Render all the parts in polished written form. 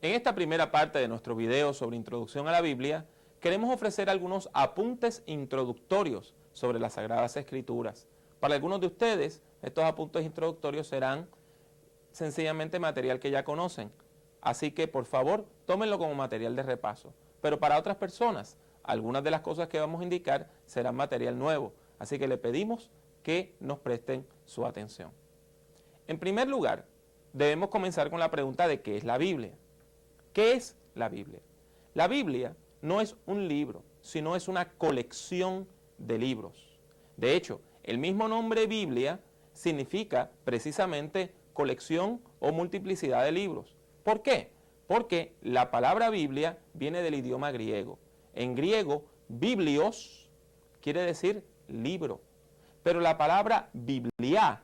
En esta primera parte de nuestro video sobre introducción a la Biblia, queremos ofrecer algunos apuntes introductorios sobre las Sagradas Escrituras. Para algunos de ustedes, estos apuntes introductorios serán sencillamente material que ya conocen, así que por favor tómenlo como material de repaso. Pero para otras personas, algunas de las cosas que vamos a indicar serán material nuevo, así que le pedimos que nos presten su atención. En primer lugar, debemos comenzar con la pregunta de ¿qué es la Biblia? ¿Qué es la Biblia? La Biblia no es un libro, sino es una colección de libros. De hecho, el mismo nombre Biblia significa precisamente colección o multiplicidad de libros. ¿Por qué? Porque la palabra Biblia viene del idioma griego. En griego, biblios quiere decir libro, pero la palabra Biblia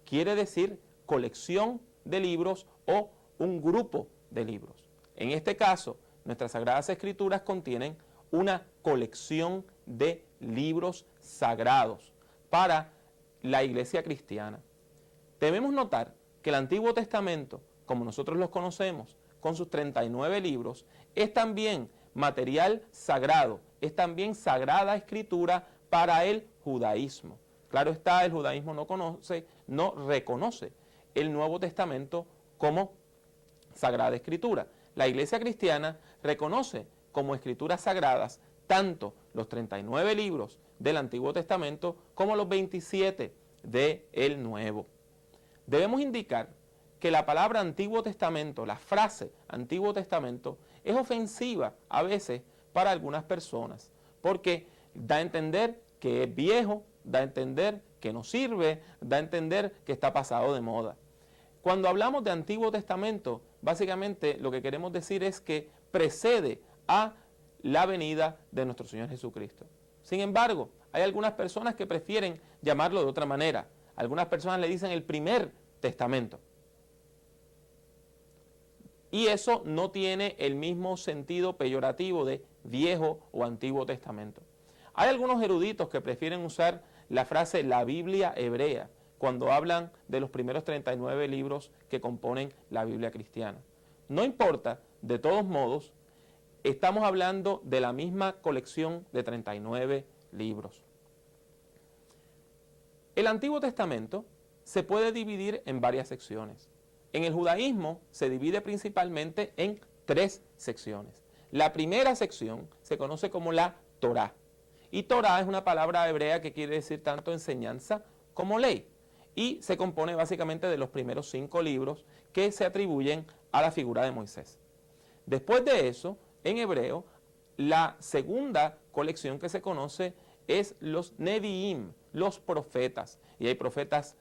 quiere decir colección de libros o un grupo de libros. En este caso, nuestras Sagradas Escrituras contienen una colección de libros sagrados para la iglesia cristiana. Debemos notar que el Antiguo Testamento, como nosotros los conocemos, con sus 39 libros, es también material sagrado, es también sagrada escritura para el judaísmo. Claro está, el judaísmo no reconoce el Nuevo Testamento como sagrada escritura. La iglesia cristiana reconoce como escrituras sagradas tanto los 39 libros del Antiguo Testamento como los 27 del Nuevo. Debemos indicar que la palabra Antiguo Testamento, la frase Antiguo Testamento, es ofensiva a veces para algunas personas, porque da a entender que es viejo, da a entender que no sirve, da a entender que está pasado de moda. Cuando hablamos de Antiguo Testamento, básicamente lo que queremos decir es que precede a la venida de nuestro Señor Jesucristo. Sin embargo, hay algunas personas que prefieren llamarlo de otra manera. Algunas personas le dicen el primer testamento. Y eso no tiene el mismo sentido peyorativo de Viejo o Antiguo Testamento. Hay algunos eruditos que prefieren usar la frase la Biblia hebrea cuando hablan de los primeros 39 libros que componen la Biblia cristiana. No importa, de todos modos, estamos hablando de la misma colección de 39 libros. El Antiguo Testamento se puede dividir en varias secciones. En el judaísmo se divide principalmente en 3 secciones. La primera sección se conoce como la Torá. Y Torá es una palabra hebrea que quiere decir tanto enseñanza como ley. Y se compone básicamente de los primeros 5 libros que se atribuyen a la figura de Moisés. Después de eso, en hebreo, la segunda colección que se conoce es los Nevi'im, los profetas. Y hay profetas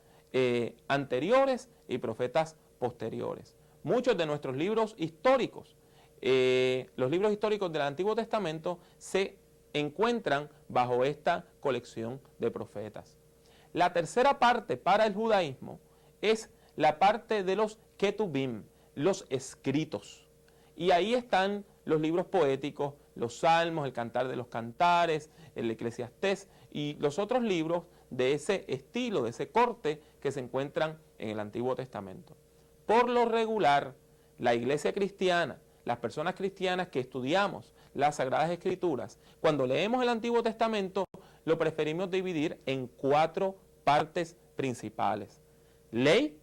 anteriores y profetas posteriores. Muchos de nuestros libros históricos, los libros históricos del Antiguo Testamento se encuentran bajo esta colección de profetas. La tercera parte para el judaísmo es la parte de los Ketubim, los escritos. Y ahí están los libros poéticos, los Salmos, el Cantar de los Cantares, el Eclesiastés y los otros libros de ese estilo, de ese corte que se encuentran en el Antiguo Testamento. Por lo regular, la iglesia cristiana, las personas cristianas que estudiamos las Sagradas Escrituras, cuando leemos el Antiguo Testamento, lo preferimos dividir en 4 partes principales. Ley,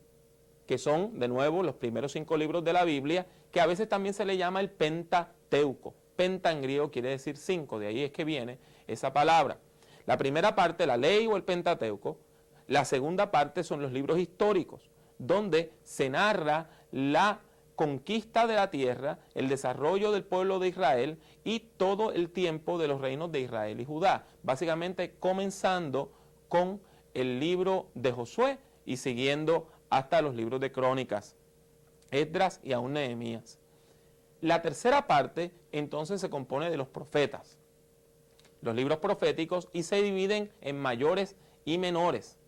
que son de nuevo los primeros 5 libros de la Biblia, que a veces también se le llama el Pentateuco. Penta en griego quiere decir 5, de ahí es que viene esa palabra. La primera parte, la ley o el Pentateuco. La segunda parte son los libros históricos, donde se narra la conquista de la tierra, el desarrollo del pueblo de Israel y todo el tiempo de los reinos de Israel y Judá. Básicamente comenzando con el libro de Josué y siguiendo hasta los libros de Crónicas, Esdras y aún Nehemías. La tercera parte entonces se compone de los profetas, los libros proféticos, y se dividen en mayores y menores.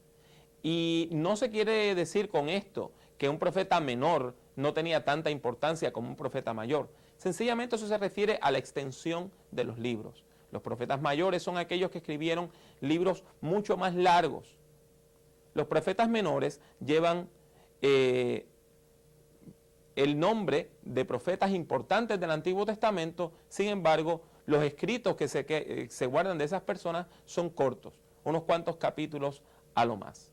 Y no se quiere decir con esto que un profeta menor no tenía tanta importancia como un profeta mayor. Sencillamente eso se refiere a la extensión de los libros. Los profetas mayores son aquellos que escribieron libros mucho más largos. Los profetas menores llevan el nombre de profetas importantes del Antiguo Testamento. Sin embargo, los escritos que se guardan de esas personas son cortos, unos cuantos capítulos a lo más.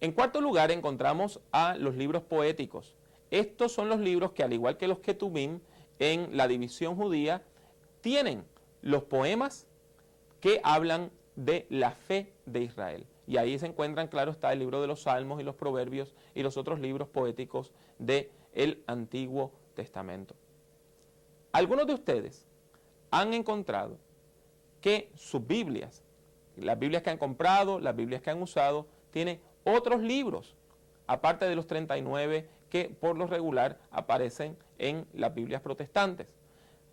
En cuarto lugar encontramos a los libros poéticos. Estos son los libros que, al igual que los Ketubim en la división judía, tienen los poemas que hablan de la fe de Israel. Y ahí se encuentran, claro está, el libro de los Salmos y los Proverbios y los otros libros poéticos del Antiguo Testamento. Algunos de ustedes han encontrado que sus Biblias, las Biblias que han comprado, las Biblias que han usado, tienen otros libros, aparte de los 39 que por lo regular aparecen en las Biblias protestantes.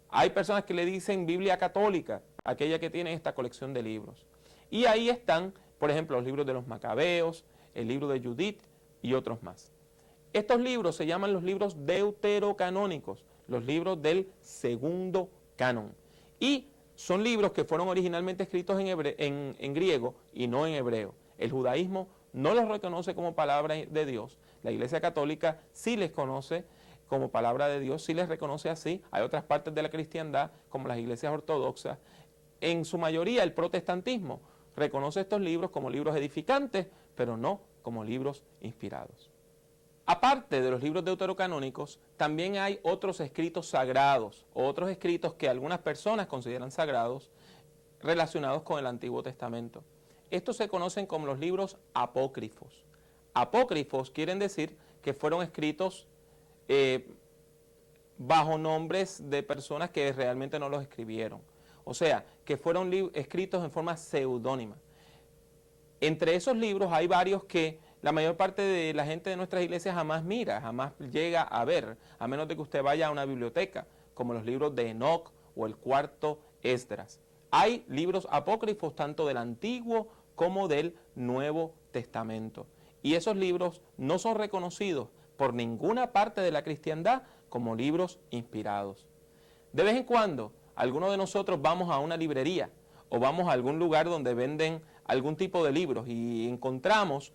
Hay personas que le dicen Biblia católica, aquella que tiene esta colección de libros. Y ahí están, por ejemplo, los libros de los Macabeos, el libro de Judith y otros más. Estos libros se llaman los libros deuterocanónicos, los libros del segundo canon. Y son libros que fueron originalmente escritos en griego y no en hebreo. El judaísmo no los reconoce como palabra de Dios. La Iglesia Católica sí les conoce como palabra de Dios, sí les reconoce así. Hay otras partes de la cristiandad, como las iglesias ortodoxas. En su mayoría, el protestantismo reconoce estos libros como libros edificantes, pero no como libros inspirados. Aparte de los libros deuterocanónicos, también hay otros escritos sagrados, o otros escritos que algunas personas consideran sagrados, relacionados con el Antiguo Testamento. Estos se conocen como los libros apócrifos. Apócrifos quieren decir que fueron escritos bajo nombres de personas que realmente no los escribieron. O sea, que fueron escritos en forma seudónima. Entre esos libros hay varios que la mayor parte de la gente de nuestras iglesias jamás mira, jamás llega a ver, a menos de que usted vaya a una biblioteca, como los libros de Enoc o el cuarto Esdras. Hay libros apócrifos tanto del Antiguo como del Nuevo Testamento. Y esos libros no son reconocidos por ninguna parte de la cristiandad como libros inspirados. De vez en cuando, algunos de nosotros vamos a una librería o vamos a algún lugar donde venden algún tipo de libros y encontramos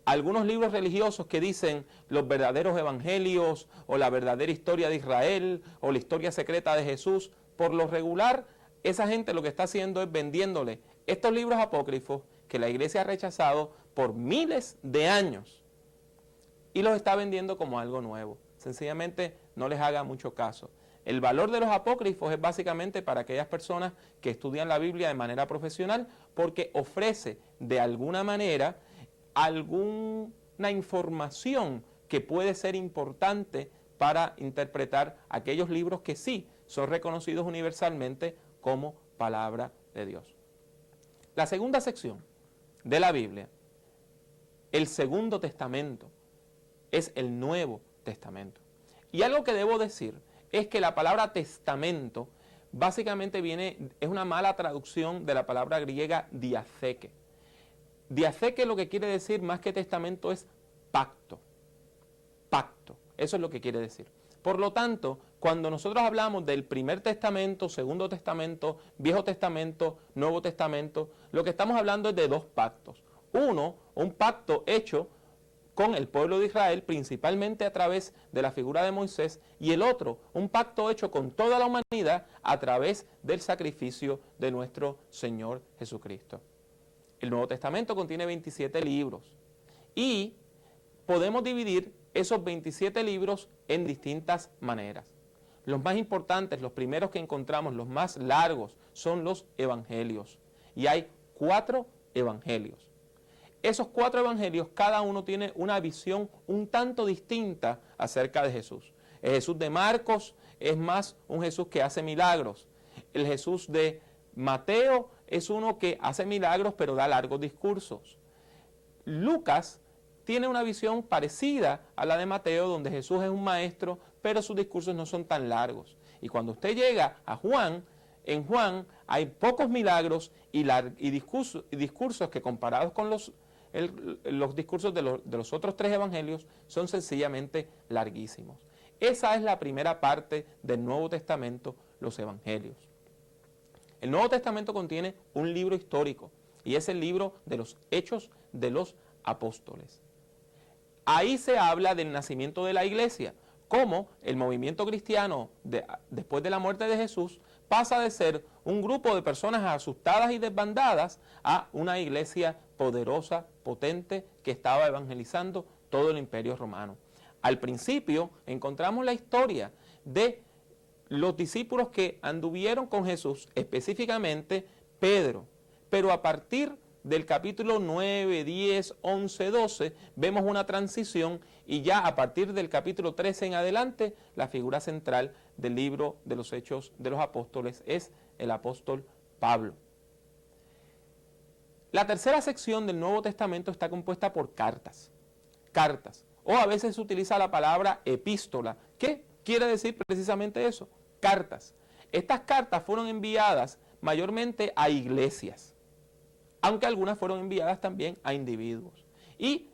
algunos libros religiosos que dicen los verdaderos evangelios o la verdadera historia de Israel o la historia secreta de Jesús. Por lo regular, esa gente lo que está haciendo es vendiéndole estos libros apócrifos que la iglesia ha rechazado por miles de años y los está vendiendo como algo nuevo. Sencillamente no les haga mucho caso. El valor de los apócrifos es básicamente para aquellas personas que estudian la Biblia de manera profesional, porque ofrece de alguna manera alguna información que puede ser importante para interpretar aquellos libros que sí son reconocidos universalmente como palabra de Dios. La segunda sección de la Biblia, el Segundo Testamento, es el Nuevo Testamento. Y algo que debo decir es que la palabra testamento básicamente es una mala traducción de la palabra griega diatheke. Diatheke lo que quiere decir más que testamento es pacto. Pacto, eso es lo que quiere decir. Por lo tanto, cuando nosotros hablamos del Primer Testamento, Segundo Testamento, Viejo Testamento, Nuevo Testamento, lo que estamos hablando es de dos pactos. Uno, un pacto hecho con el pueblo de Israel, principalmente a través de la figura de Moisés, y el otro, un pacto hecho con toda la humanidad a través del sacrificio de nuestro Señor Jesucristo. El Nuevo Testamento contiene 27 libros y podemos dividir esos 27 libros en distintas maneras. Los más importantes, los primeros que encontramos, los más largos, son los evangelios. Y hay 4 evangelios. Esos 4 evangelios, cada uno tiene una visión un tanto distinta acerca de Jesús. El Jesús de Marcos es más un Jesús que hace milagros. El Jesús de Mateo es uno que hace milagros pero da largos discursos. Lucas tiene una visión parecida a la de Mateo, donde Jesús es un maestro, pero sus discursos no son tan largos. Y cuando usted llega a Juan, en Juan hay pocos milagros y discursos que, comparados con los discursos de los otros 3 evangelios, son sencillamente larguísimos. Esa es la primera parte del Nuevo Testamento, los evangelios. El Nuevo Testamento contiene un libro histórico y es el libro de los Hechos de los Apóstoles. Ahí se habla del nacimiento de la iglesia, cómo el movimiento cristiano después de la muerte de Jesús pasa de ser un grupo de personas asustadas y desbandadas a una iglesia poderosa, potente, que estaba evangelizando todo el imperio romano. Al principio encontramos la historia de los discípulos que anduvieron con Jesús, específicamente Pedro, pero a partir del capítulo 9, 10, 11, 12, vemos una transición y ya a partir del capítulo 13 en adelante, la figura central del libro de los Hechos de los Apóstoles es el apóstol Pablo. La tercera sección del Nuevo Testamento está compuesta por cartas, o a veces se utiliza la palabra epístola, que quiere decir precisamente eso, cartas. Estas cartas fueron enviadas mayormente a iglesias, aunque algunas fueron enviadas también a individuos. Y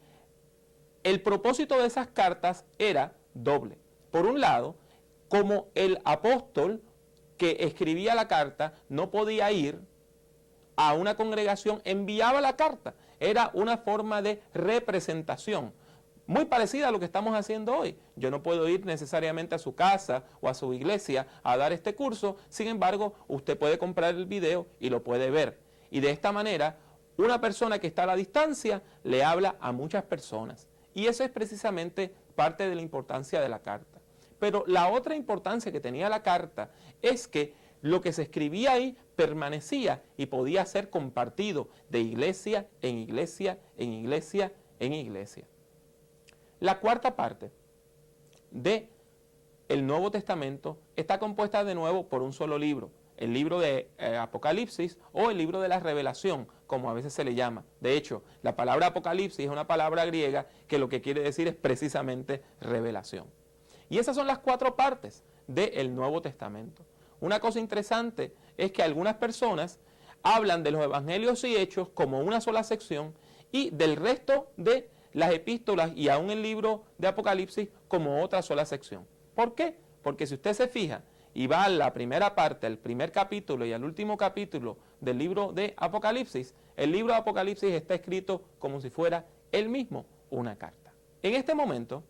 el propósito de esas cartas era doble. Por un lado, como el apóstol que escribía la carta no podía ir a una congregación, enviaba la carta. Era una forma de representación, muy parecida a lo que estamos haciendo hoy. Yo no puedo ir necesariamente a su casa o a su iglesia a dar este curso, sin embargo, usted puede comprar el video y lo puede ver. Y de esta manera, una persona que está a la distancia le habla a muchas personas. Y eso es precisamente parte de la importancia de la carta. Pero la otra importancia que tenía la carta es que lo que se escribía ahí permanecía y podía ser compartido de iglesia en iglesia, en iglesia, en iglesia. La cuarta parte del Nuevo Testamento está compuesta de nuevo por un solo libro. El libro de Apocalipsis o el libro de la Revelación, como a veces se le llama. De hecho, la palabra Apocalipsis es una palabra griega que lo que quiere decir es precisamente revelación. Y esas son las cuatro partes del Nuevo Testamento. Una cosa interesante es que algunas personas hablan de los evangelios y hechos como una sola sección y del resto de las epístolas y aún el libro de Apocalipsis como otra sola sección. ¿Por qué? Porque si usted se fija, y va a la primera parte, al primer capítulo y al último capítulo del libro de Apocalipsis, el libro de Apocalipsis está escrito como si fuera él mismo una carta. En este momento,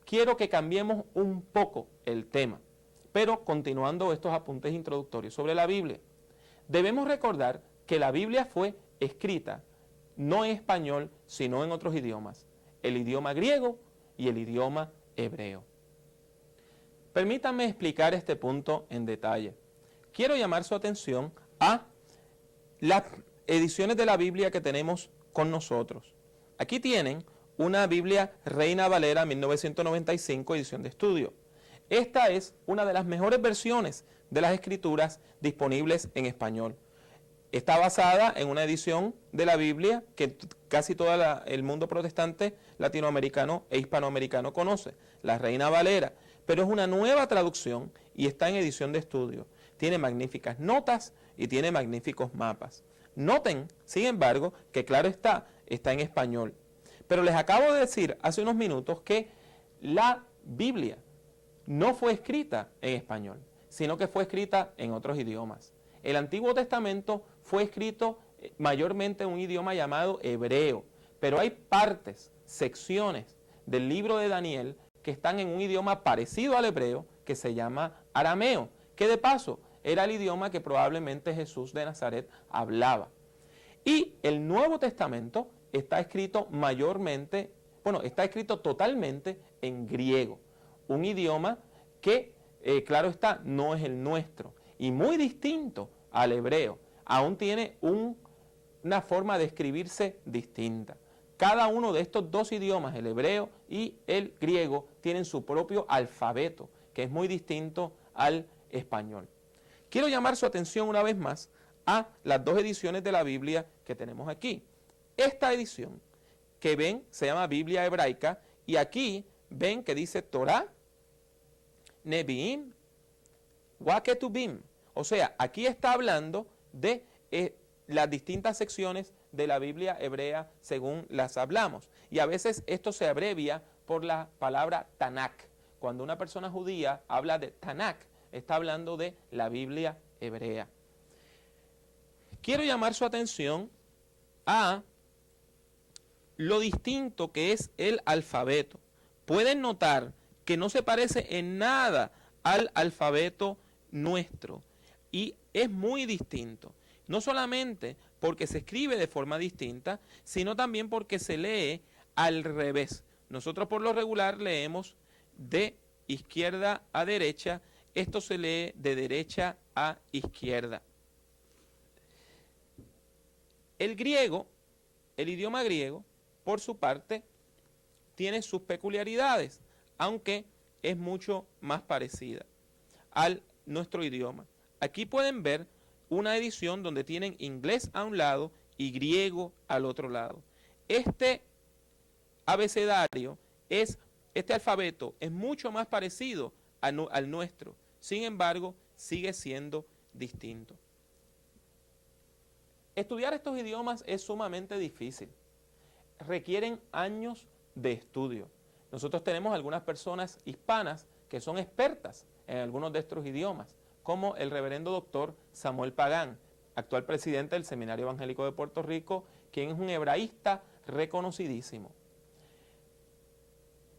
quiero que cambiemos un poco el tema, pero continuando estos apuntes introductorios sobre la Biblia. Debemos recordar que la Biblia fue escrita no en español, sino en otros idiomas, el idioma griego y el idioma hebreo. Permítanme explicar este punto en detalle. Quiero llamar su atención a las ediciones de la Biblia que tenemos con nosotros. Aquí tienen una Biblia Reina Valera 1995, edición de estudio. Esta es una de las mejores versiones de las Escrituras disponibles en español. Está basada en una edición de la Biblia que casi todo el mundo protestante latinoamericano e hispanoamericano conoce, la Reina Valera. Pero es una nueva traducción y está en edición de estudio. Tiene magníficas notas y tiene magníficos mapas. Noten, sin embargo, que claro está en español. Pero les acabo de decir hace unos minutos que la Biblia no fue escrita en español, sino que fue escrita en otros idiomas. El Antiguo Testamento fue escrito mayormente en un idioma llamado hebreo, pero hay partes, secciones del libro de Daniel que están en un idioma parecido al hebreo, que se llama arameo, que de paso era el idioma que probablemente Jesús de Nazaret hablaba. Y el Nuevo Testamento está escrito está escrito totalmente en griego, un idioma que, claro está, no es el nuestro, y muy distinto al hebreo, aún tiene una forma de escribirse distinta. Cada uno de estos dos idiomas, el hebreo y el griego, tienen su propio alfabeto, que es muy distinto al español. Quiero llamar su atención una vez más a las dos ediciones de la Biblia que tenemos aquí. Esta edición que ven se llama Biblia hebraica y aquí ven que dice Torah, Nevi'im, Waketubim. O sea, aquí está hablando de las distintas secciones de la Biblia hebrea según las hablamos. Y a veces esto se abrevia por la palabra Tanakh. Cuando una persona judía habla de Tanakh, está hablando de la Biblia hebrea. Quiero llamar su atención a lo distinto que es el alfabeto. Pueden notar que no se parece en nada al alfabeto nuestro y es muy distinto. No solamente porque se escribe de forma distinta, sino también porque se lee al revés. Nosotros por lo regular leemos de izquierda a derecha, esto se lee de derecha a izquierda. El griego, el idioma griego, por su parte, tiene sus peculiaridades, aunque es mucho más parecida a nuestro idioma. Aquí pueden ver una edición donde tienen inglés a un lado y griego al otro lado. Este abecedario, este alfabeto es mucho más parecido al nuestro, sin embargo, sigue siendo distinto. Estudiar estos idiomas es sumamente difícil, requieren años de estudio. Nosotros tenemos algunas personas hispanas que son expertas en algunos de estos idiomas, como el reverendo doctor Samuel Pagán, actual presidente del Seminario Evangélico de Puerto Rico, quien es un hebraísta reconocidísimo.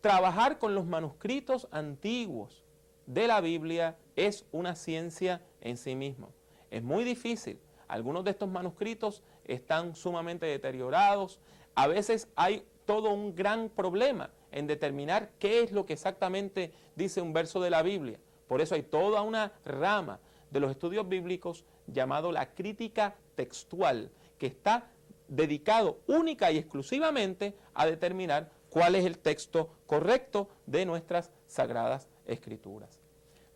Trabajar con los manuscritos antiguos de la Biblia es una ciencia en sí misma. Es muy difícil. Algunos de estos manuscritos están sumamente deteriorados. A veces hay todo un gran problema en determinar qué es lo que exactamente dice un verso de la Biblia. Por eso hay toda una rama de los estudios bíblicos llamado la crítica textual, que está dedicado única y exclusivamente a determinar cuál es el texto correcto de nuestras sagradas escrituras.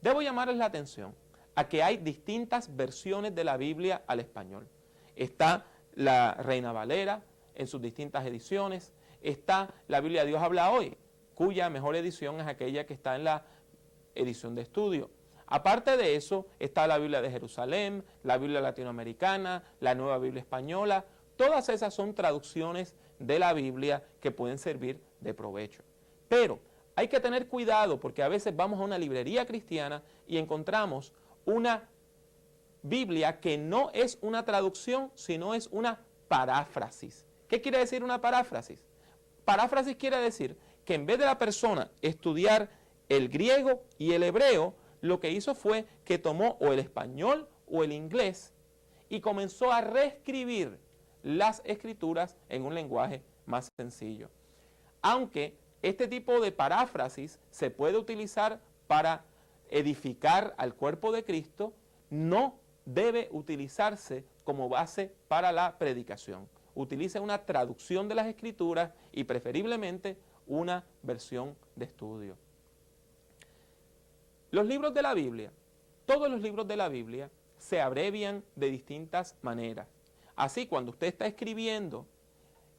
Debo llamarles la atención a que hay distintas versiones de la Biblia al español. Está la Reina Valera en sus distintas ediciones, está la Biblia Dios habla hoy, cuya mejor edición es aquella que está en la edición de estudio. Aparte de eso, está la Biblia de Jerusalén, la Biblia latinoamericana, la Nueva Biblia española. Todas esas son traducciones de la Biblia que pueden servir de provecho. Pero hay que tener cuidado porque a veces vamos a una librería cristiana y encontramos una Biblia que no es una traducción, sino es una paráfrasis. ¿Qué quiere decir una paráfrasis? Paráfrasis quiere decir que en vez de la persona estudiar el griego y el hebreo, lo que hizo fue que tomó o el español o el inglés y comenzó a reescribir las escrituras en un lenguaje más sencillo. Aunque este tipo de paráfrasis se puede utilizar para edificar al cuerpo de Cristo, no debe utilizarse como base para la predicación. Utilice una traducción de las escrituras y preferiblemente una versión de estudio. Los libros de la Biblia, todos los libros de la Biblia se abrevian de distintas maneras. Así, cuando usted está escribiendo,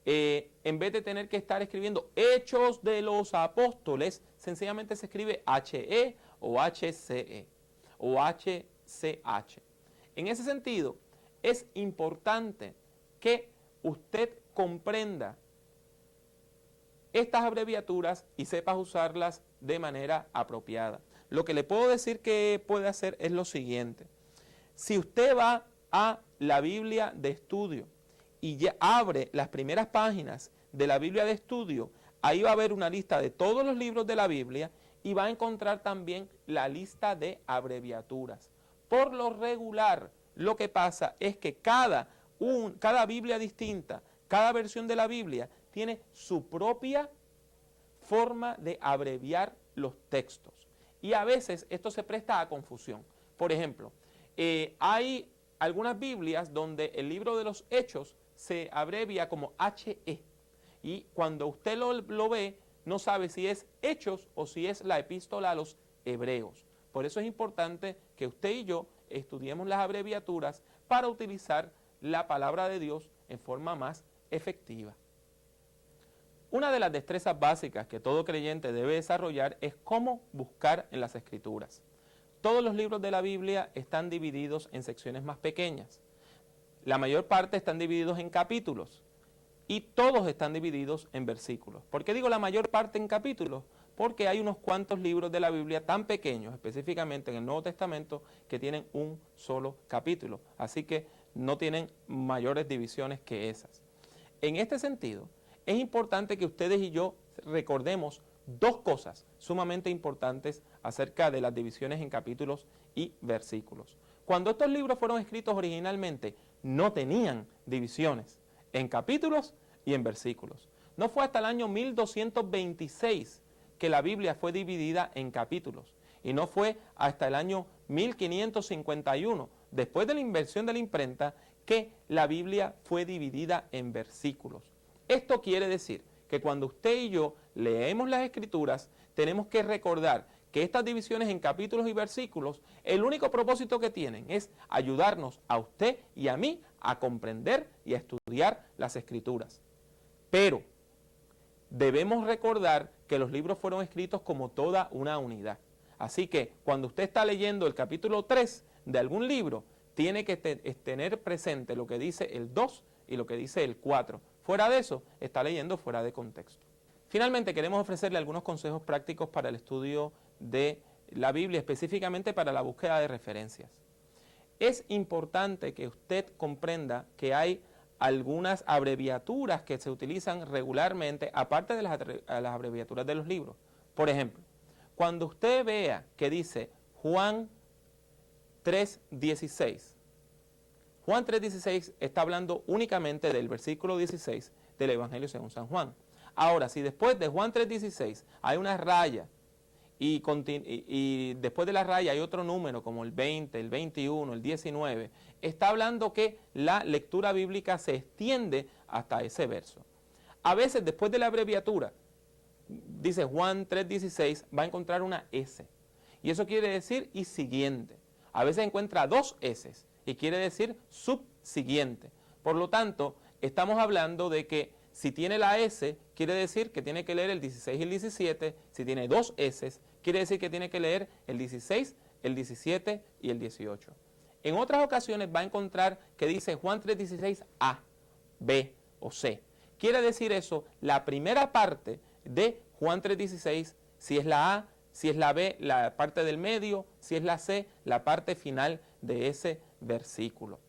en vez de tener que estar escribiendo Hechos de los Apóstoles, sencillamente se escribe HE o HCE o HCH. En ese sentido, es importante que usted comprenda estas abreviaturas y sepa usarlas de manera apropiada. Lo que le puedo decir que puede hacer es lo siguiente. Si usted va a la Biblia de estudio y ya abre las primeras páginas de la Biblia de estudio, ahí va a haber una lista de todos los libros de la Biblia y va a encontrar también la lista de abreviaturas. Por lo regular, lo que pasa es que cada Biblia distinta, cada versión de la Biblia tiene su propia forma de abreviar los textos. Y a veces esto se presta a confusión. Por ejemplo, hay algunas Biblias donde el libro de los Hechos se abrevia como HE. Y cuando usted lo ve, no sabe si es Hechos o si es la epístola a los Hebreos. Por eso es importante que usted y yo estudiemos las abreviaturas para utilizar la palabra de Dios en forma más efectiva. Una de las destrezas básicas que todo creyente debe desarrollar es cómo buscar en las Escrituras. Todos los libros de la Biblia están divididos en secciones más pequeñas. La mayor parte están divididos en capítulos y todos están divididos en versículos. ¿Por qué digo la mayor parte en capítulos? Porque hay unos cuantos libros de la Biblia tan pequeños, específicamente en el Nuevo Testamento, que tienen un solo capítulo. Así que no tienen mayores divisiones que esas. En este sentido, es importante que ustedes y yo recordemos dos cosas sumamente importantes acerca de las divisiones en capítulos y versículos. Cuando estos libros fueron escritos originalmente, no tenían divisiones en capítulos y en versículos. No fue hasta el año 1226 que la Biblia fue dividida en capítulos, y no fue hasta el año 1551, después de la invención de la imprenta, que la Biblia fue dividida en versículos. Esto quiere decir que cuando usted y yo leemos las Escrituras, tenemos que recordar que estas divisiones en capítulos y versículos, el único propósito que tienen es ayudarnos a usted y a mí a comprender y a estudiar las Escrituras. Pero debemos recordar que los libros fueron escritos como toda una unidad. Así que cuando usted está leyendo el capítulo 3 de algún libro, tiene que tener presente lo que dice el 2 y lo que dice el 4. Fuera de eso, está leyendo fuera de contexto. Finalmente, queremos ofrecerle algunos consejos prácticos para el estudio de la Biblia, específicamente para la búsqueda de referencias. Es importante que usted comprenda que hay algunas abreviaturas que se utilizan regularmente, aparte de las abreviaturas de los libros. Por ejemplo, cuando usted vea que dice Juan 3:16, Juan 3:16 está hablando únicamente del versículo 16 del Evangelio según San Juan. Ahora, si después de Juan 3:16 hay una raya y después de la raya hay otro número como el 20, el 21, el 19, está hablando que la lectura bíblica se extiende hasta ese verso. A veces después de la abreviatura, dice Juan 3:16, va a encontrar una S. Y eso quiere decir y siguiente. A veces encuentra dos S y quiere decir subsiguiente. Por lo tanto, estamos hablando de que si tiene la S, quiere decir que tiene que leer el 16 y el 17. Si tiene dos S, quiere decir que tiene que leer el 16, el 17 y el 18. En otras ocasiones va a encontrar que dice Juan 3:16 A, B o C. Quiere decir eso, la primera parte de Juan 3:16, si es la A, si es la B, la parte del medio, si es la C, la parte final de ese versículo.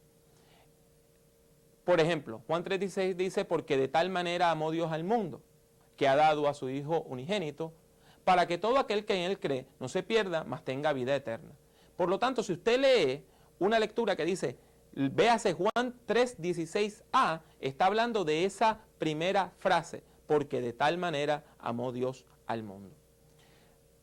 Por ejemplo, Juan 3:16 dice, porque de tal manera amó Dios al mundo, que ha dado a su Hijo unigénito, para que todo aquel que en él cree no se pierda, mas tenga vida eterna. Por lo tanto, si usted lee una lectura que dice, véase Juan 3:16a, está hablando de esa primera frase, porque de tal manera amó Dios al mundo.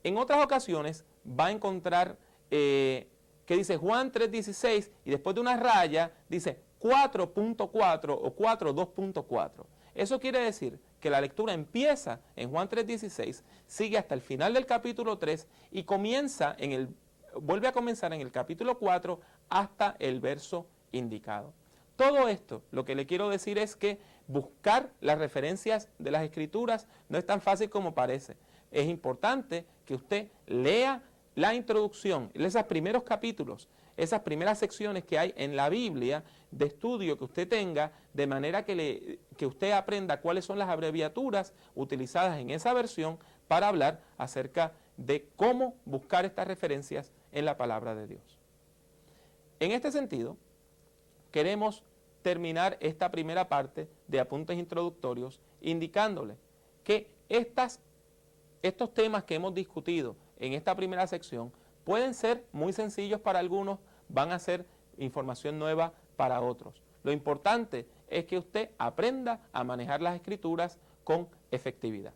En otras ocasiones va a encontrar que dice Juan 3:16 y después de una raya dice 4.4 o 4.2.4. Eso quiere decir que la lectura empieza en Juan 3:16, sigue hasta el final del capítulo 3 y vuelve a comenzar en el capítulo 4 hasta el verso indicado. Todo esto, lo que le quiero decir es que buscar las referencias de las Escrituras no es tan fácil como parece. Es importante que usted lea la introducción, esos primeros capítulos, esas primeras secciones que hay en la Biblia de estudio que usted tenga, de manera que usted aprenda cuáles son las abreviaturas utilizadas en esa versión para hablar acerca de cómo buscar estas referencias en la palabra de Dios. En este sentido, queremos terminar esta primera parte de apuntes introductorios indicándole que estos temas que hemos discutido en esta primera sección pueden ser muy sencillos para algunos, van a ser información nueva para otros. Lo importante es que usted aprenda a manejar las Escrituras con efectividad.